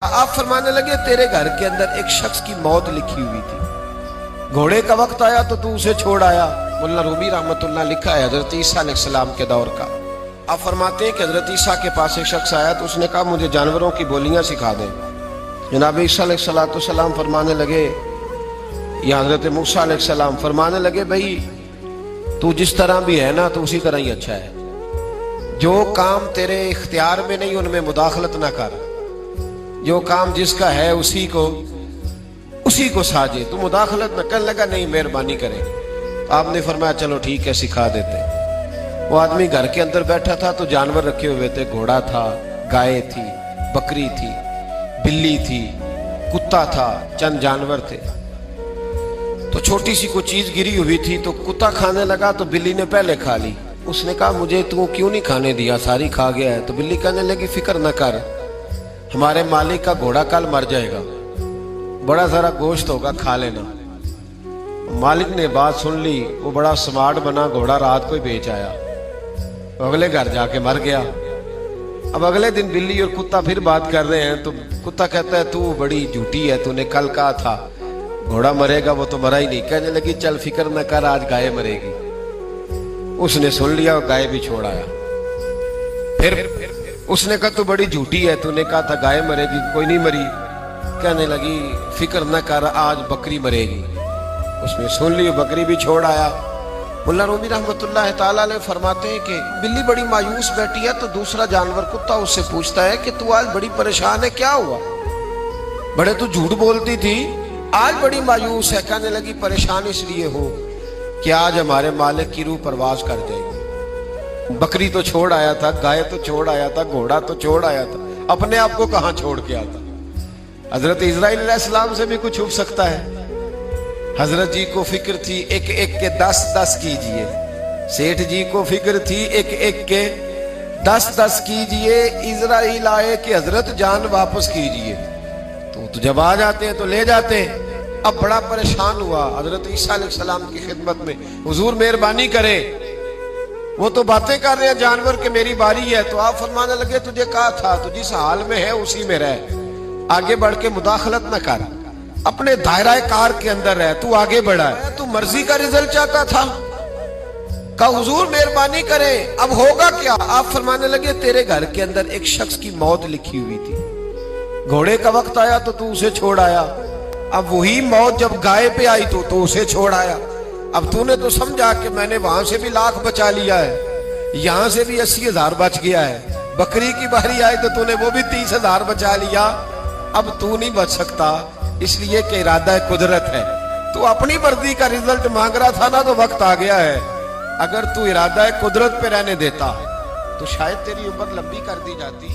आप फरमाने लगे तेरे घर के अंदर एक शख्स की मौत लिखी हुई थी, घोड़े का वक्त आया तो तू उसे छोड़ आया। मुल्ला रूमी रहमतुल्लाह लिखा है हजरत ईसा अलैहिस्सलाम के दौर का। आप फरमाते हैं कि हजरत ईसा के पास एक शख्स आया तो उसने कहा मुझे जानवरों की बोलियां सिखा दें। जनाब ईसा अलैहिस्सलाम फरमाने लगे, या हजरत मूसा अलैहिस्सलाम फरमाने लगे, भाई तू जिस तरह भी है ना तो उसी तरह ही अच्छा है। जो काम तेरे इख्तियार में नहीं उनमें मुदाखलत ना कर, जो काम जिसका है उसी को साजे, तू मुदाखलत न कर। लगा नहीं मेहरबानी करें। तो आपने फरमाया चलो ठीक है सिखा देते। वो आदमी घर के अंदर बैठा था तो जानवर रखे हुए थे, घोड़ा था, गाय थी, बकरी थी, बिल्ली थी, कुत्ता था, चंद जानवर थे। तो छोटी सी कोई चीज गिरी हुई थी तो कुत्ता खाने लगा तो बिल्ली ने पहले खा ली। उसने कहा मुझे तू क्यों नहीं खाने दिया, सारी खा गया है। तो बिल्ली कहने लगी फिक्र न कर, हमारे मालिक का घोड़ा कल मर जाएगा, बड़ा सारा गोश्त होगा, खा लेना। मालिक ने बात सुन ली, वो बड़ा स्मार्ट बना, घोड़ा रात को ही बेच आया, अगले घर जाके मर गया। अब अगले दिन बिल्ली और कुत्ता फिर बात कर रहे हैं तो कुत्ता कहता है तू बड़ी झूठी है, तूने कल कहा था घोड़ा मरेगा, वो तो मरा ही नहीं। कहने लगी चल फिक्र न कर, आज गाय मरेगी। उसने सुन लिया और गाय भी छोड़ आया। फिर उसने कहा तू बड़ी झूठी है, तूने कहा था गाय मरेगी, कोई नहीं मरी। कहने लगी फिक्र न कर, आज बकरी मरेगी। उसने सुन ली, बकरी भी छोड़ आया। मुल्ला रूमी रहमतुल्लाह ताला अलैह फरमाते हैं कि बिल्ली बड़ी मायूस बैठी है तो दूसरा जानवर कुत्ता उससे पूछता है कि तू आज बड़ी परेशान है, क्या हुआ? बड़े तू झूठ बोलती थी, आज बड़ी मायूस है। कहने लगी परेशान इसलिए हूं कि आज हमारे मालिक की रूह परवाज कर जाएगी। बकरी तो छोड़ आया था, गाय तो छोड़ आया था, घोड़ा तो छोड़ आया था, अपने आप को कहां छोड़ के आता? हजरत इजराइल अलैहिस्सलाम से भी कुछ छुप सकता है। हजरत जी को फिक्र थी एक एक के 10-10 कीजिए, सेठ जी को फिक्र थी एक एक के 10-10 कीजिए। इजराइल आए कि हजरत जान वापस कीजिए, तो जब आ जाते हैं तो ले जाते हैं। अब बड़ा परेशान हुआ हजरत ईसा अलैहिस्सलाम की खिदमत में, हुजूर मेहरबानी करें, वो तो बातें कर रहे हैं जानवर के मेरी बारी है। तो आप फरमाने लगे तुझे कहा था तू जिस हाल में है उसी में रह, आगे बढ़ के मुदाखलत न कर, अपने दायरा कार के अंदर रह, तू आगे बढ़ा है। तू मर्जी का रिजल्ट चाहता था। कहा हुजूर मेहरबानी करें, अब होगा क्या? आप फरमाने लगे तेरे घर के अंदर एक शख्स की मौत लिखी हुई थी, घोड़े का वक्त आया तो तू उसे छोड़ आया। अब वही मौत जब गाय पे आई तो उसे छोड़ आया। अब तूने तो समझा कि मैंने वहां से भी लाख बचा लिया है, यहां से भी 80,000 बच गया है। बकरी की बारी आई तो तूने वो भी 30,000 बचा लिया। अब तू नहीं बच सकता, इसलिए कि इरादा कुदरत है। तू अपनी मर्जी का रिजल्ट मांग रहा था ना, तो वक्त आ गया है। अगर तू इरादा कुदरत पे रहने देता तो शायद तेरी उम्र लंबी कर दी जाती।